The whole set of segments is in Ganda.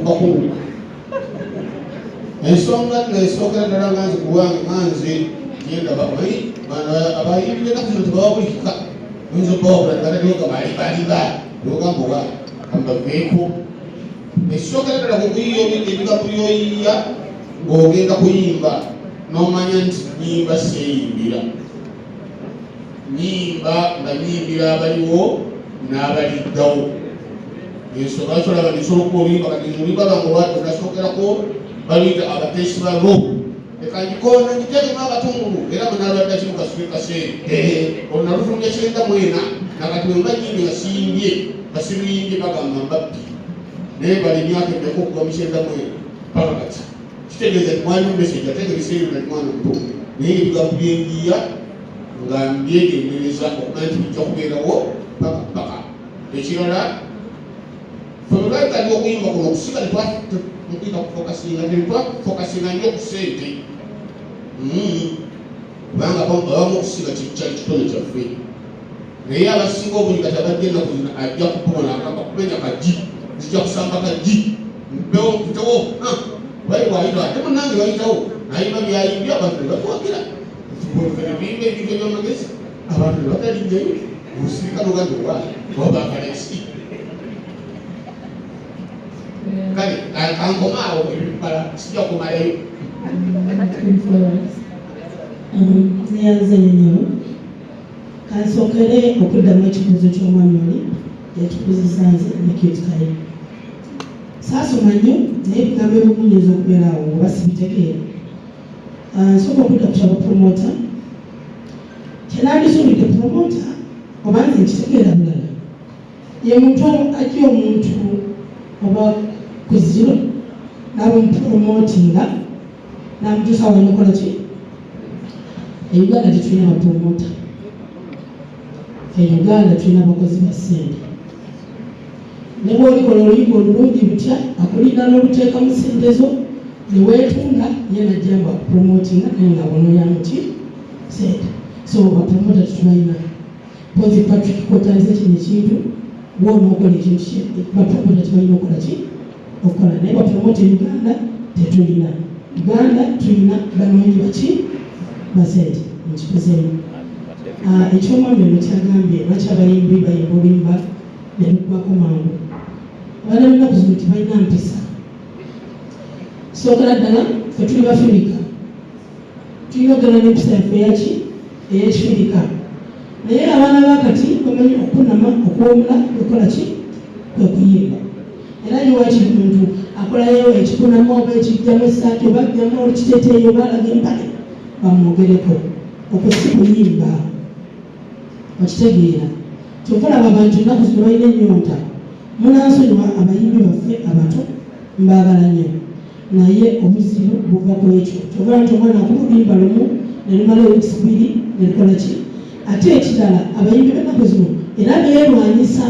bakulu ensonga nesookera ddala nganze kuwange nganze genda abayimbi ennaku zino tebawabulikika oyinza okubawabula ddala lyogamaliba lyogamboga kambaveeko ekisookera ddala kukuyiya ebigambo byoyiya ng'ogenda kuyimba n'omanya nti nyimba seeyimbira nyimba nga nyimbira abaliwo n'abaliddawo ensonga solaba nisobola okuba oluyimba kati mulimba lwange olwadde nasookerako baluyita abateesi ba robo ekangikoona ngitegemu abatungulu era mwenalwadda kimu kasube kaseere olwo nalufulumya 9 nakati bwe mbanyimbe nga siyimbye basiruyimbye bagamba mbabbi naye bali emyaka emeka okuva mu 9 paka kati kitegeeza ti mwalimu meseji ategereseeyo nali mwana muto naye ebigambo byenjiya nga mbyegendereza okumanya nti bijja kubeerawo paka ekirala febwetali okuyimba kuno okusiga netwamukuyita kufokasinga tetwafokasinga nnyo ku ssente kubanga abamu okusiga kyali kitone kyaffe naye abasinga obuli kati abajja ennaku zino ajja kupomona agamba kumenya kaji zijja kusamba kaji mpewo ntewo bali bwayita ate munange bayitawo nayimba byayimbye abantu ne batuwagira ebimba ebintu ebyamagezi abantu ne batalinyayo obusirika noganda owabakalesi kale kankomaawo ebibala sijja kumalayo niyanze nnyo kansookere okuddamu ekibuuzo ky'omwami oli yakibuzisa nze nekyetikayo saasoma nnyo naye ebigambo ebimunyinza okubeeraawo oba sibitegeera nsooka okudda ku kyabapromota kyenandisuubidde promota oba nze nkitegeera bulala ye muntu ajja omuntu oba kuziro nabamupromotinga namutuusa wanyokola ki euganda tetulina abapromota euganda tulina abakozi ba ssente ne bwolikola oluyimba olulungi butya akulinda n'oluteeka mu ssente zo neweetunga ye najjamba promotinga naye nga bonoyamuki ssente so bapromota tetubalina pozi patrick kotaliza kino ekintu woona okola ekintu bapromota tebalina okola ki okukola naye bapromota uganda tetulina uganda tulina banoonyi baki basente nkikuzeemu ekyomwami ono kyagambye lwaki abayimbi bayimba oluyimba nebikubako mangu abaana lunaku zino tebalina mpisa sookera ddala fe tuli bafirika tulina okugenda n'empisa yaffe yaki ey'ekifirika naye abaana bakati bamanyi okunama okuwomula ekola ki kwekuyimba era yiwakiri muntu akolayo ekikunama oba ekijjamu essaati oba ajjamu olukiteteeyo oba alaga empale bamwogereko okwo si kuyimba okitegeera kyova laba abantu ennaku zino balina ennyonta munansonyiwa abayimbi baffe abato mbaagala nnyo naye obuzibu buva ku ekyo kyova nti omwana akululuyimba lumu nelumala ewiki 2 nelikola ki ate ekirala abayimbi b'ennaku zino era beerwanyisa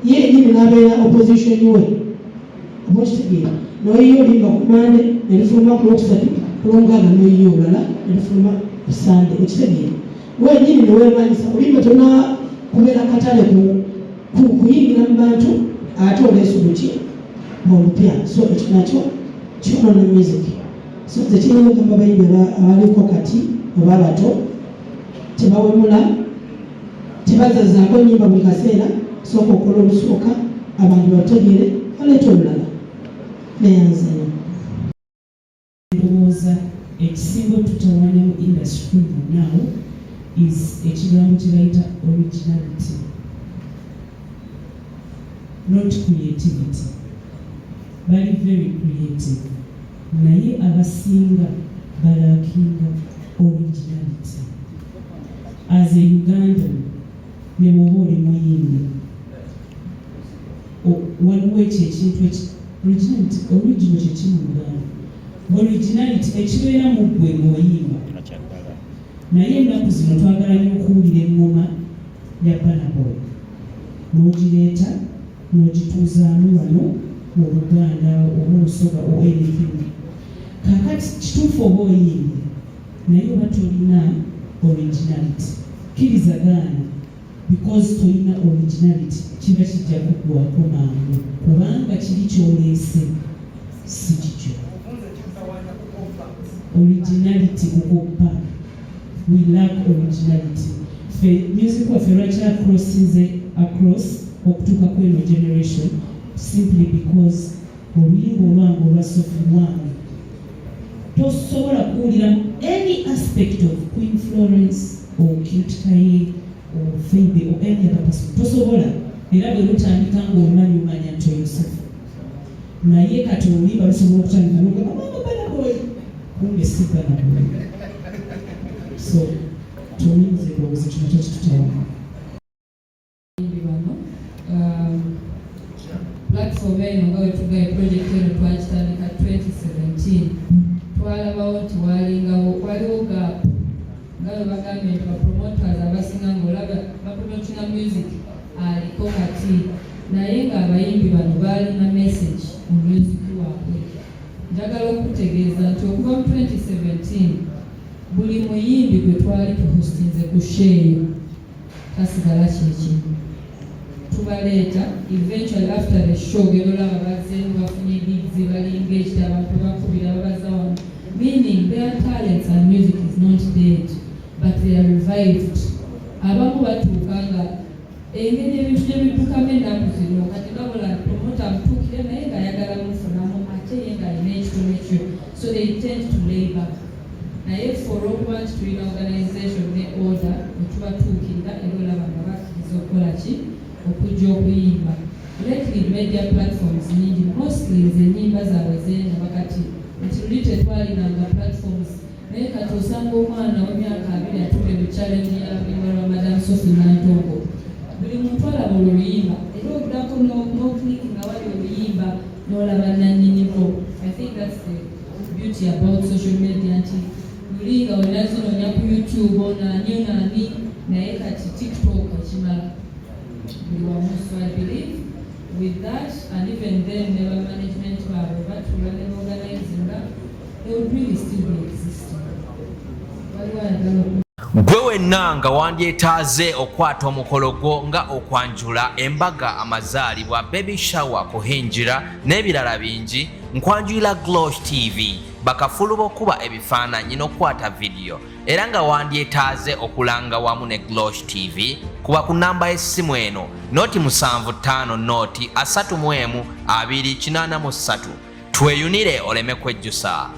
ye enyini n'abeera opposition we oba okitegeera noyiyo olimba ku mande nelifuluma ku lwokusatu kulongaaga noyiyo olala nelifuluma ku sande okitegeera wenyini neweerwanyisa olimba tona kubeera katale kuyingira mu bantu ate oleesa oluki olupya so ekyo nakyo kikola music so nze kirina ogamba abayimbi abaliko kati oba abato tebawemula tebazazaako ennyimba buli kaseera sooka okola olusooka abantu bategeere baleeta olulala neyanzanya ndowooza ekisinga otutawaanya mu industry now is ekigambo kye bayita originality not creativity bali very creative naye abasinga balakinga originality as a Ugandan ne bwoba oli muyimbi waliwo ekyo ekintu original kyekimu Uganda originality ekibeera mu ggwe ng'oyimba naye ennaku zino twagala nnyo okuwulira engoma ya Banaboy n'ogireeta n'ogituuzaamu wano mu Buganda oba olusoga o anything kakati kituufu oba oyimbe naye oba tolina originality kirizagaana because toyina originality kiba kijja kuggwako mangu kubanga kiri kyoleese si kikyo. Originality kukopa. We lack originality. Music waffe lwaki across okutuuka kweno generation simply because oluyimba olwange olwasofulwange tosobola kuwulira any aspect of Queen Florence or Cute Kaye or Phoebe or any other person. Tosobola era bwe lutandika ng'omanyi omanya nti Yusufu naye kati oluyimba lusobola okutandika nogababoy kumbe si banaboy. So tuyinza endowooza kino tekitutawamu. Platform eno nga wetugaye project eno twakitandika 2017 twalabawo nti waliwo gap nga bwe bagambye nti bapromoters abasinga ng'olaba bapromotinga music aliko kati naye ng'abayimbi bano baalina message mu music waabwe. Njagala okutegeeza nti okuva mu 2017 buli muyimbi gwe twali tuhostinze ku sheeyo tasigala kyekimu. Tubaleeta eventually after the show gedolaba bazzeemu bafunye gigs balinga ekita abantu bakubira babaza wano, meaning their talents and music is not dead but they are revived. Abamu batuuka nga engeri ebintu gye biddukamu ennaku zino kati babola promota amutuukire naye ng'ayagala mufunamu ate ye ng'alina ekitone kyo, so they tend to labor. Naye for okuba nti tulina organization ne order netubatuukirira era olaba nga bakkiriza okukola ki okujja okuyimba. Lately media platforms nyingi mostly enyimba zaabwe zeenyaba kati nti luli tetwalinanga platforms naye kati osanga omwana w'emyaka 2 atudde mu challenge y'aluyimba lwa Madam Sophie Nantongo. Buli muntu alaba oluyimba era oddako n'oclick nga wali oluyimba n'olaba nannyiniko. I think that's the beauty about social media nti luli nga olina zinoonya ku YouTube onaani naye kati TikTok ekimala buli wamu. So I believe with that and even then never management baabwe batula ne organizing that they would really still be existing. Gwe wenna nga wandyetaaze okwata omukolo gwo nga okwanjula embaga amazaalibwa baby shower kuhinjira n'ebirala bingi nkwanjulira Glosh TV bakafulu b'okuba ebifaananyi n'okwata video era nga wandyetaaze okulanga wamu ne Glosh TV kuba ku namba y'essimu eno noti 75 noti 31 283 tweyunire oleme kwejjusa.